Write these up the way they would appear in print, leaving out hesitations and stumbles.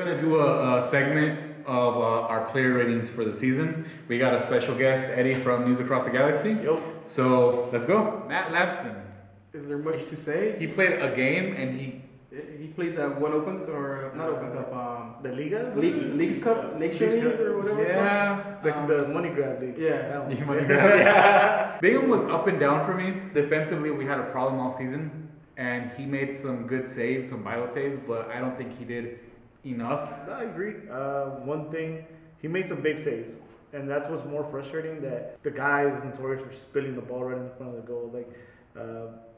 gonna do a segment of our player ratings for the season. We got a special guest, Eddie from News Across the Galaxy. Yo. So let's go. Matt Lampson. Is there much to say? He played a game and he played that one Open or not Open Cup, the Liga? Leagues Cup, Nations League or whatever. Yeah, the money grab league. Yeah. Yeah. Bingham was up and down for me. Defensively, we had a problem all season, and he made some good saves, some vital saves, but I don't think he did enough. I agree. One thing, he made some big saves, and that's what's more frustrating. That the guy was notorious for spilling the ball right in front of the goal.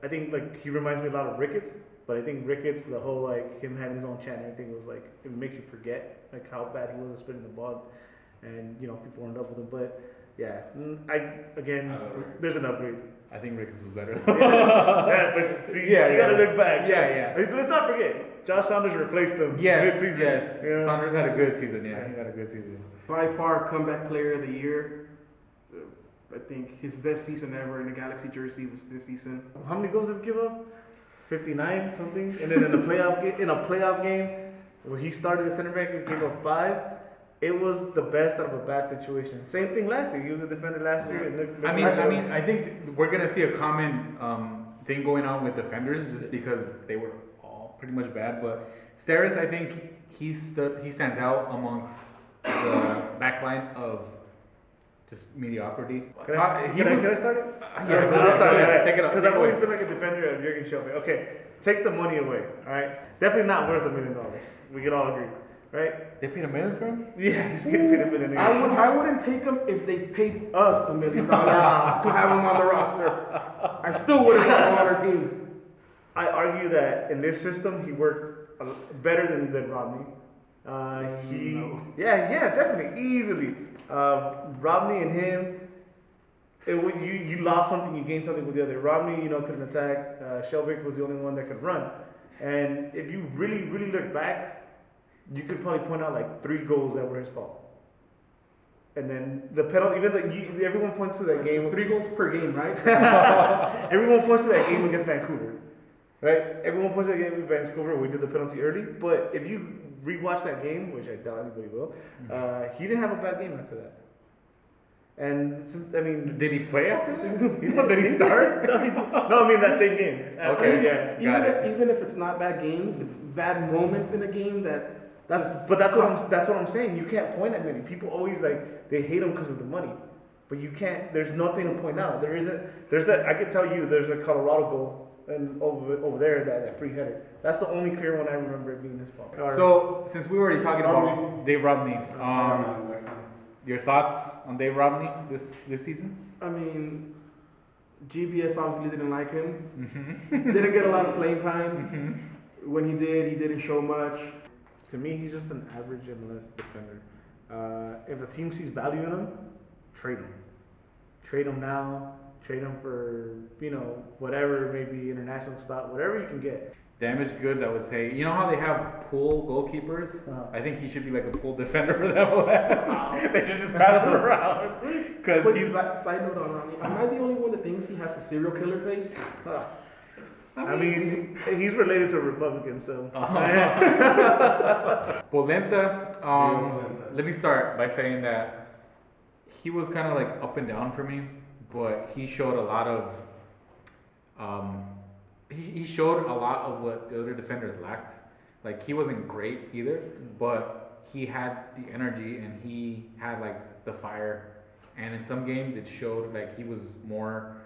I think he reminds me a lot of Ricketts. But I think Ricketts, the whole him having his own chant and everything was it makes you forget how bad he was at spinning the ball, and people weren't up with him. But yeah, there's an upgrade. I think Ricketts was better. But see, you gotta look back. Yeah. Let's not forget, Josh Saunders replaced him. Yes. Yeah. Saunders had a good season. Yeah, he had a good season. By far, comeback player of the year. I think his best season ever in a Galaxy jersey was this season. How many goals did he give up? 59 something, and then in a playoff game where he started at center back and gave up 5, it was the best out of a bad situation. Same thing last year. He was a defender last year. And I think we're gonna see a common thing going on with defenders just because they were all pretty much bad. But Steres, I think he stands out amongst the backline of just mediocrity. Can I start it? Yeah, I'll start it. Take it up. Because I've always been a defender of Jorgen Skjelvik. Okay, take the money away. All right, definitely not worth $1 million. We can all agree, right? They paid $1 million for him? Yeah, he's getting paid $1 million. I wouldn't take him if they paid us $1 million to have him on the roster. I still wouldn't have him on our team. I argue that in this system he worked better than Romney. Definitely, easily. Romney and him, you lost something, you gained something with the other. Romney, couldn't attack. Skjelvik was the only one that could run. And if you really, really look back, you could probably point out 3 goals that were his fault. And then the penalty, everyone points to that game. 3 goals per game, right? Everyone points to that game against Vancouver, right? Everyone points to that game against Vancouver where we did the penalty early. But if you rewatch that game, which I doubt anybody will, he didn't have a bad game after that. And did he play after that? Did he start? No, that same game. Okay, yeah. Even if it's not bad games, it's bad moments in a game that's what I'm saying. You can't point at many. People always they hate him because of the money, but you can't. There's nothing to point out. There's that. I could tell you. There's a Colorado goal and over there that free header. That's the only clear one I remember it being his fault. So since we were already talking about Dave Romney, your thoughts on Dave Romney this season? GBS obviously didn't like him. Didn't get a lot of playing time. When he did, he didn't show much. To me, he's just an average MLS defender. If a team sees value in him, trade him. Trade him now. Trade him for, whatever, maybe international spot, whatever you can get. Damaged goods, I would say. You know how they have pool goalkeepers? I think he should be like a pool defender for them. They should just pass him around. Quick side note on Romney. Am I the only one that thinks he has a serial killer face? He's related to a Republican, so. Polenta, let me start by saying that he was kind of up and down for me, but he showed a lot of he showed a lot of what the other defenders lacked. He wasn't great either, but he had the energy and he had the fire. And in some games it showed he was more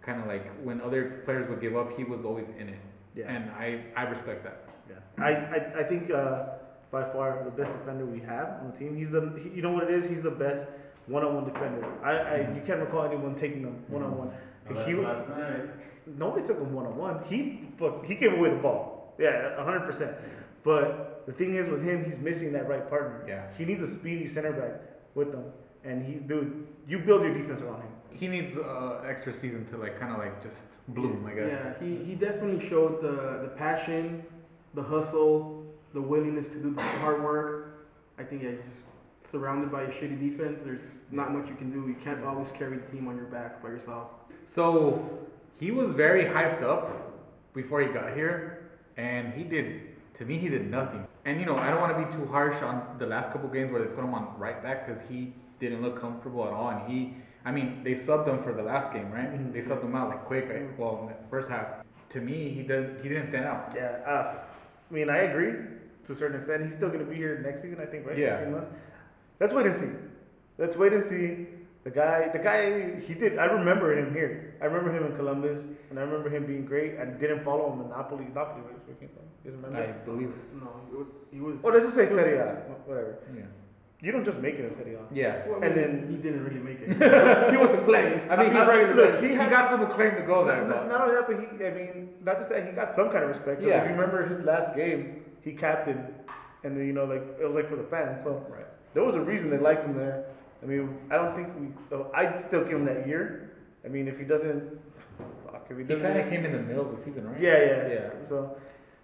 kind of when other players would give up, he was always in it. Yeah. And I respect that. Yeah. I think by far the best defender we have on the team. You know what it is? He's the best one-on-one defender. You can't recall anyone taking him one-on-one. Last night. Nobody took him one-on-one. He gave away the ball. Yeah, 100%. But the thing is with him, he's missing that right partner. Yeah. He needs a speedy center back with him. And you build your defense around him. He needs extra season to just bloom, I guess. Yeah, he definitely showed the passion, the hustle, the willingness to do the hard work. I think he's just surrounded by a shitty defense. There's not much you can do. You can't always carry the team on your back by yourself. So he was very hyped up before he got here, and he did To me, he did nothing. And I don't want to be too harsh on the last couple games where they put him on right back because he didn't look comfortable at all. And they subbed him for the last game, right? Mhm. They subbed him out like quick. Well, in the first half. To me, he didn't stand out. Yeah, I mean, I agree to a certain extent. He's still going to be here next season, I think, right? Yeah. 18 months. Let's wait and see. Let's wait and see. The guy, he did. I remember him here. I remember him in Columbus, and I remember him being great. I didn't follow him in Napoli. Napoli, right? Where he came from. You remember? I believe. No, he was. Oh, let's just say Serie A. Whatever. Yeah. You don't just make it in Serie A. Yeah. Well, And then he didn't really make it. He wasn't playing. I mean, he got some acclaim to go there. Not But only that, but not just that, he got some kind of respect. 'Cause Yeah. if you remember his last game, he captained, and then, it was like for the fans. So Right. there was a reason they liked him there. I mean, I don't think I'd still give him that year. I mean, if he doesn't, he kind of came in the middle of the season, right? Yeah. So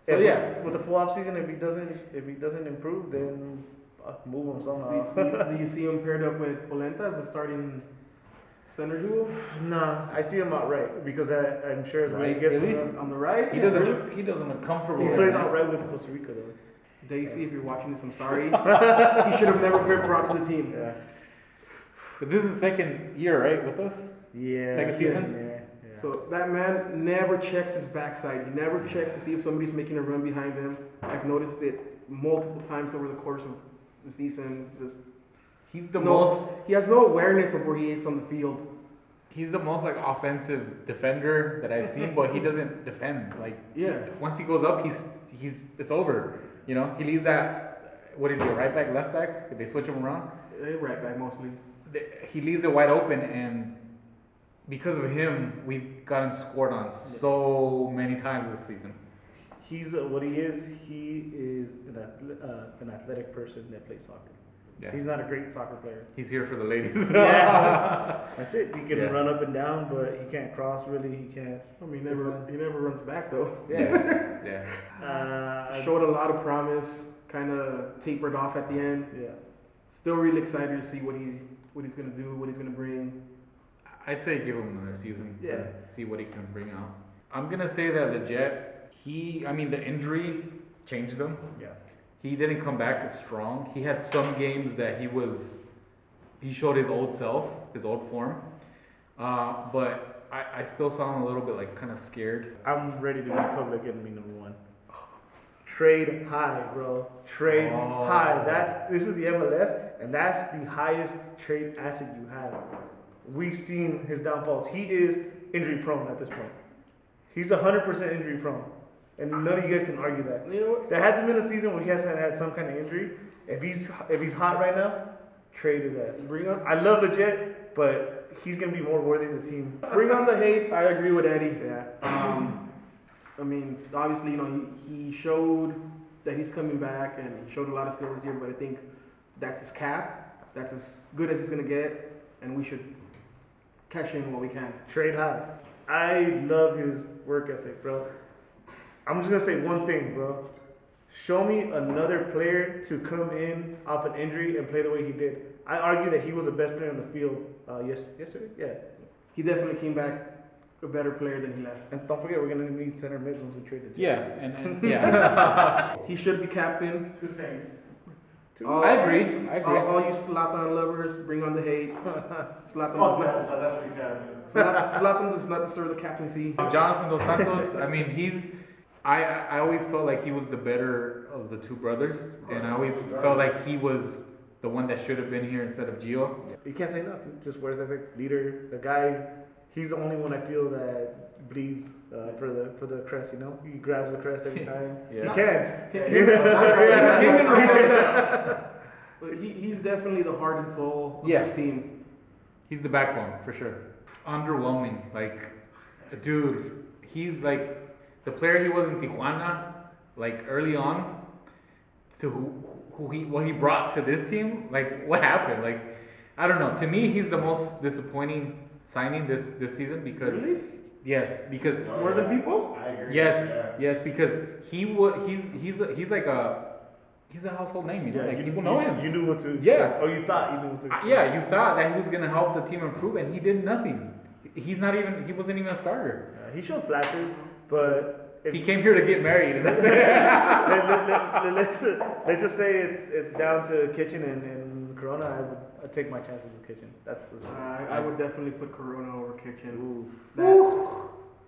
yeah. with the full off season, if he doesn't improve, then move him somehow. Do you see him paired up with Polenta as a starting center duo? Nah, I see him out right because I'm sure as when he Right, gets really? On the right? He doesn't look comfortable. he with plays it. out right with Costa Rica though. Daisy, if you're watching this, I'm sorry. He should have never been brought to the team. Yeah. But this is the second year, right, with us? Yeah. Second season? Yeah. So that man never checks his backside. He never checks to see if somebody's making a run behind him. I've noticed it multiple times over the course of the season. It's just He's the most. he has no awareness of where he is on the field. He's the most like offensive defender that I've seen, but he doesn't defend. Like once he goes up, he's it's over. He leaves that. What is he? A right back, left back? If they switch him around, Right back mostly. he leaves it wide open, and because of him, we've gotten scored on so many times this season. He's what he is. He is an athletic person that plays soccer. Yeah. He's not a great soccer player. He's here for the ladies. Yeah. That's it. He can Yeah. run up and down, but he can't cross really. He can't. I mean, he never runs back though. Yeah. Showed a lot of promise. Kind of tapered off at the end. Yeah. Still really excited to see what he's gonna do, what he's gonna bring. I'd say give him another season. Yeah. To see what he can bring out. I'm gonna say that Lletget, the injury changed him. Yeah. He didn't come back as strong. He had some games that he showed his old self, his old form. But I still saw him a little bit like kind of scared. I'm ready to be public enemy number one. Trade high, bro. Trade high. This is the MLS, and that's the highest trade asset you have. We've seen his downfalls. He is injury prone at this point. He's 100% injury prone, and none of you guys can argue that. You know what? There hasn't been a season where he hasn't had some kind of injury. If he's hot right now, trade his ass. I love Lletget, but he's gonna be more worthy of the team. Bring on the hate. I agree with Eddie. Yeah. I mean, obviously, he showed that he's coming back, and he showed a lot of skill this year. But I think that's his cap. That's as good as he's gonna get, and we should cash in what we can. Trade high. I love his work ethic, bro. I'm just gonna say one thing, bro. Show me another player to come in off an injury and play the way he did. I argue that he was the best player on the field yesterday. Yeah. He definitely came back a better player than he left. And don't forget, we're gonna need center mids once we trade the Yeah, and yeah. He should be captain. Two Saints. I agree. All you Zlatan lovers, bring on the hate. Zlatan does not deserve the captaincy. Jonathan Dos Santos, I always felt like he was the better of the two brothers, and I always felt like he was the one that should have been here instead of Gio. You can't say nothing. Just work ethic, leader. The guy, he's the only one I feel that bleeds for the crest. He grabs the crest every time. Yeah. He can. He's definitely the heart and soul of Yeah. this team. He's the backbone for sure. Underwhelming, dude. He's like the player he was in Tijuana, early on, to what he brought to this team. What happened? I don't know. To me, he's the most disappointing signing this season because Really? yes, because More than people? I agree. yes, because he's a household name. People know him. You knew what to. Yeah. Oh, you thought you knew what to. Expect. Yeah, you thought that he was gonna help the team improve, and he did nothing. He wasn't even a starter. He showed flashes, but He came here to get married, and that's it. let's just say it's down to Kitchen and Corona. I'd take my chances with Kitchen. That's I would definitely put Corona over Kitchen. Ooh.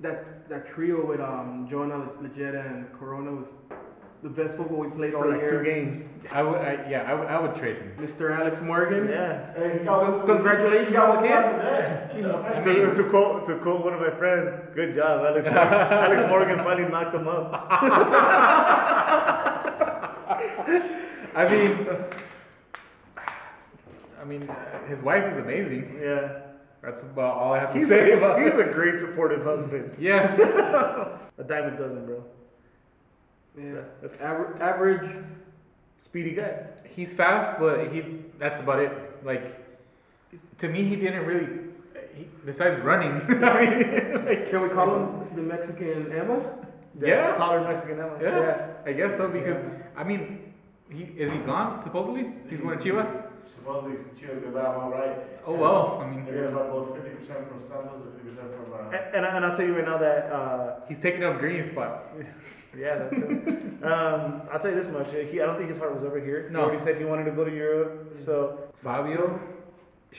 That trio with Joanna Lletget and Corona was the best football we played all for like year. 2 games. I would trade him. Mr. Alex Morgan. Yeah. Hey, Congratulations on the kids. To quote one of my friends, good job, Alex Morgan. Alex Morgan finally knocked him up. I mean, his wife is amazing. Yeah. That's about all I have to He's say about a it. great supportive husband. Yeah. A dime a dozen, bro. Yeah. That's Average. speedy guy. He's fast, but that's about it. Like, to me, he didn't really, besides running. I mean, like, Can we call him the Mexican Emma? Yeah. Taller Mexican Emma. yeah, I guess so, because, I mean, is he gone, supposedly? He's going to Chivas? Supposedly Chivas gonna buy him outright. Oh, well, I mean, They're gonna buy both 50% from Santos and 50% from. And I'll tell you right now that he's taking up Dream's spot. yeah, that's it. I'll tell you this much: I don't think his heart was ever here. No. He already said he wanted to go to Europe. So Fabio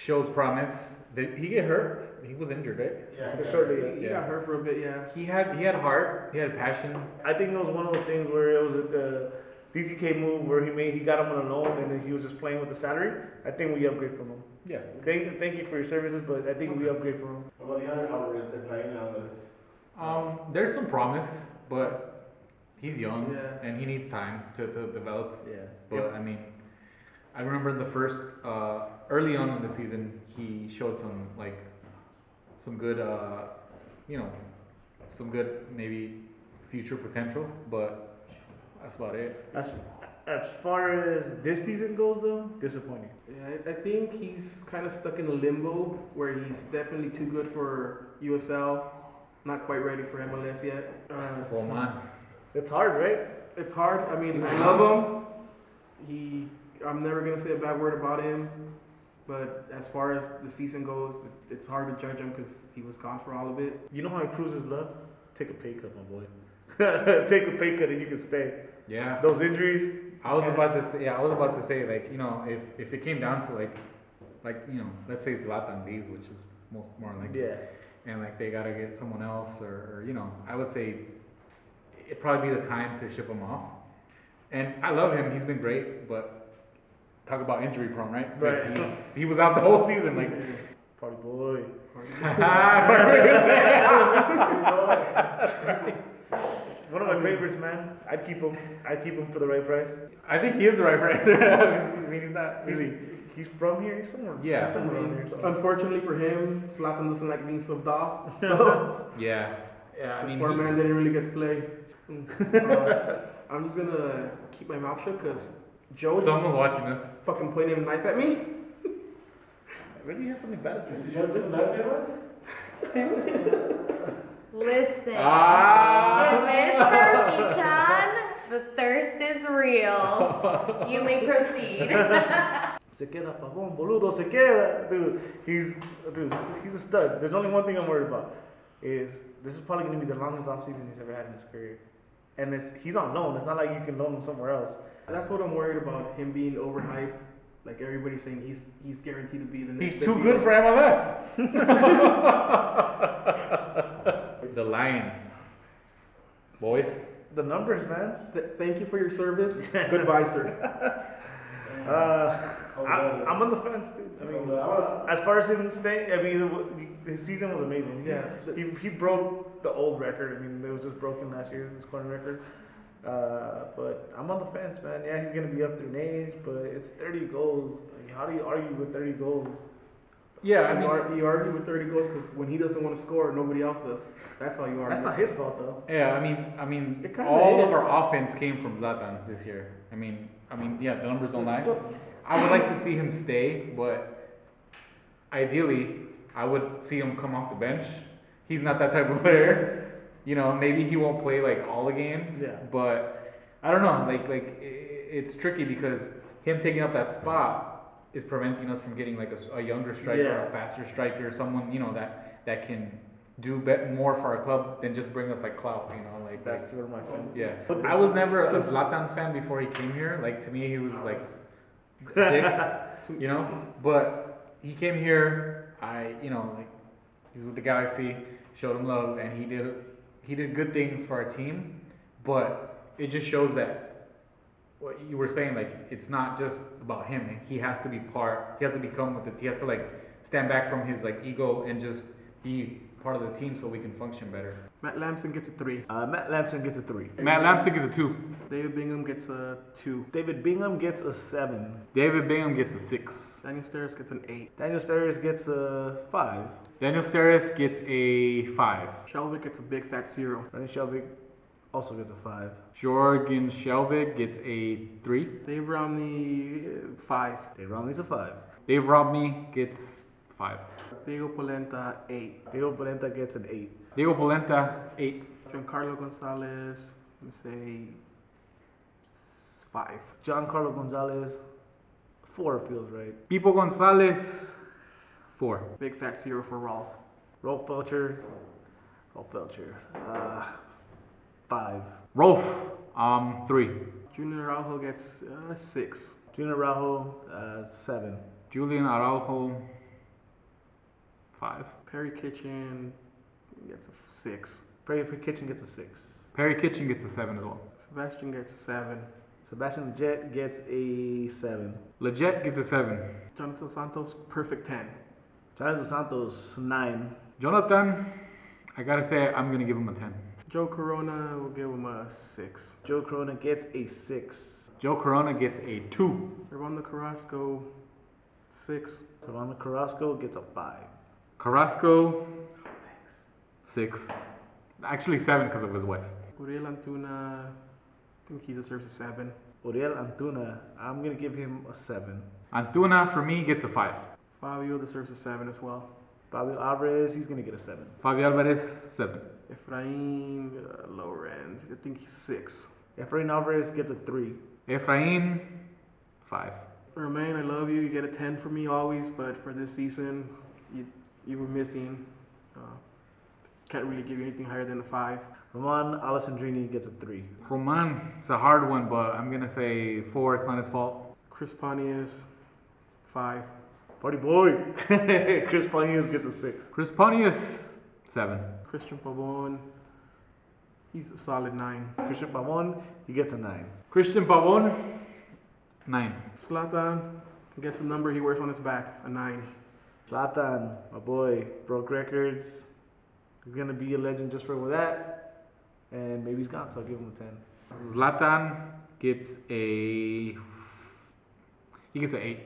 shows promise. Did he get hurt? He was injured, right? Yeah. shortly. He got hurt for a bit, yeah. He had heart. He had passion. I think it was one of those things where it was a DTK move where he got him on a loan and then he was just playing with the salary. I think we upgrade from him. Yeah. Thank you for your services, but I think we upgrade from him. What about the other Alvarez that playing Alvarez? There's some promise, but he's young Yeah. and he needs time to develop. Yeah. But I mean, I remember in the first early on in the season, he showed some good, some good maybe future potential, but that's about it. As far as this season goes, though, disappointing. Yeah, I think he's kind of stuck in a limbo where he's definitely too good for USL, not quite ready for MLS yet. Oh man. It's hard, right? It's hard. I mean, I love him. I'm never gonna say a bad word about him, but as far as the season goes, it's hard to judge him because he was gone for all of it. You know how he proves his love? Take a pay cut, my boy. Take a pay cut and you can stay. Yeah. Those injuries. I was about to say, like, you know, if it came down to like you know, let's say Zlatan leaves, which is more likely. Yeah. And like they gotta get someone else, or you know, I would say it'd probably be the time to ship him off. And I love him; he's been great. But talk about injury prone, right? Right. Like, he was out the whole season, like. Party boy. One of my favorites, man. I'd keep him for the right price. I think he is the right price. I mean, he's not really. He's from here. He's somewhere. Yeah. Somewhere around here. somewhere. Unfortunately for him, Zlatan doesn't like being subbed off, so Yeah. Yeah. I mean, poor man didn't really get to play. I'm just gonna keep my mouth shut because Joe just someone's watching this. fucking pointed a knife at me. Really have something bad to Is say. he just Sebastian? Listen, Ah. if it's Murphy-chan, the thirst is real. You may proceed. Se queda pavón, boludo, se queda. Dude, he's a stud. There's only one thing I'm worried about. Is this is probably going to be the longest offseason he's ever had in his career. And he's on loan. It's not like you can loan him somewhere else. That's what I'm worried about, him being overhyped. Like everybody's saying he's guaranteed to be the next. He's too big good deal. for MLS. The Lion. Boys. The numbers, man. Thank you for your service. Goodbye, sir. I'm on the fence, dude. I mean, as far as him staying, I mean, his season was amazing. Yeah. He broke the old record. I mean, it was just broken last year, the scoring record. But I'm on the fence, man. Yeah, he's gonna be up there in age, but it's 30 goals. Like, how do you argue with 30 goals? Yeah, I mean, You argue with 30 goals because when he doesn't want to score, nobody else does. That's how you argue. That's not his fault, though. yeah, I mean, It kinda all of is. our offense came from Zlatan this year. I mean, yeah, the numbers don't lie. I would like to see him stay, but ideally, I would see him come off the bench. He's not that type of player. You know, maybe he won't play like all the games. Yeah. But I don't know. It's tricky because him taking up that spot is preventing us from getting like a younger striker, Yeah. a faster striker, someone, you know, that can do more for our club than just bring us like clout, That's one of my fans. yeah. I was never a Zlatan fan before he came here. Like to me, he was like dick, But he came here. Like he's with the Galaxy, showed him love, and he did good things for our team. But it just shows that what you were saying, like it's not just about him. He has to be part. He has to become with it. He has to like stand back from his like ego and just be part of the team so we can function better. Matt Lampson gets a 3. Matt Lampson gets a 3. Matt Lampson gets a 2. David Bingham gets a 2. David Bingham gets a 7. David Bingham gets a 6. Daniel Steres gets an 8. Daniel Steres gets a 5. Daniel Steres gets a 5. Skjelvik gets a big fat 0. Jorgen Skjelvik also gets a 5. Jorgen Skjelvik gets a 3. Dave Romney 5. Dave Romney's a 5. Dave Romney gets 5. Diego Polenta 8. Diego Polenta gets an 8. Diego Polenta 8. Giancarlo Gonzalez, let me say 5. Giancarlo Gonzalez, 4 feels right. Pipo Gonzalez 4. Big fat 0 for Rolf. Rolf Feltscher, 5. Rolf 3. Julian Araujo gets 6. Julian Araujo, 7. Julian Araujo 5. Perry Kitchen gets a 6. Perry Kitchen gets a 6. Perry Kitchen gets a 7 as well. Sebastian gets a 7. Sebastian Lletget gets a 7. Lletget gets a 7. Jonathan Santos, perfect 10. Jonathan Santos, 9. Jonathan, I gotta say, I'm gonna give him a 10. Joe Corona will give him a 6. Joe Corona gets a 6. Joe Corona gets a 2. Armando Carrasco 6. Savannah Carrasco gets a 5. Carrasco 6. Actually 7 because of his wife. Uriel Antuna, I think he deserves a 7. Uriel Antuna, I'm going to give him a 7. Antuna for me gets a 5. Fabio deserves a 7 as well. Fabio Alvarez, he's going to get a 7. Fabio Alvarez 7. Efrain, lower end, I think he's 6. Efrain Alvarez gets a 3. Efrain 5. Romain, I love you. You get a 10 for me always, but for this season, you were missing. Can't really give you anything higher than a 5. Roman Alessandrini gets a 3. Roman, it's a hard one, but I'm gonna say 4. It's not his fault. Chris Pontius, 5. Party boy! Chris Pontius gets a 6. Chris Pontius 7. Christian Pavon, he's a solid 9. Christian Pavon, he gets a 9. Christian Pavon 9. Zlatan gets the number he wears on his back, a 9. Zlatan, my boy, broke records. He's going to be a legend just for that. And maybe he's gone, so I'll give him a 10. Zlatan gets a 8.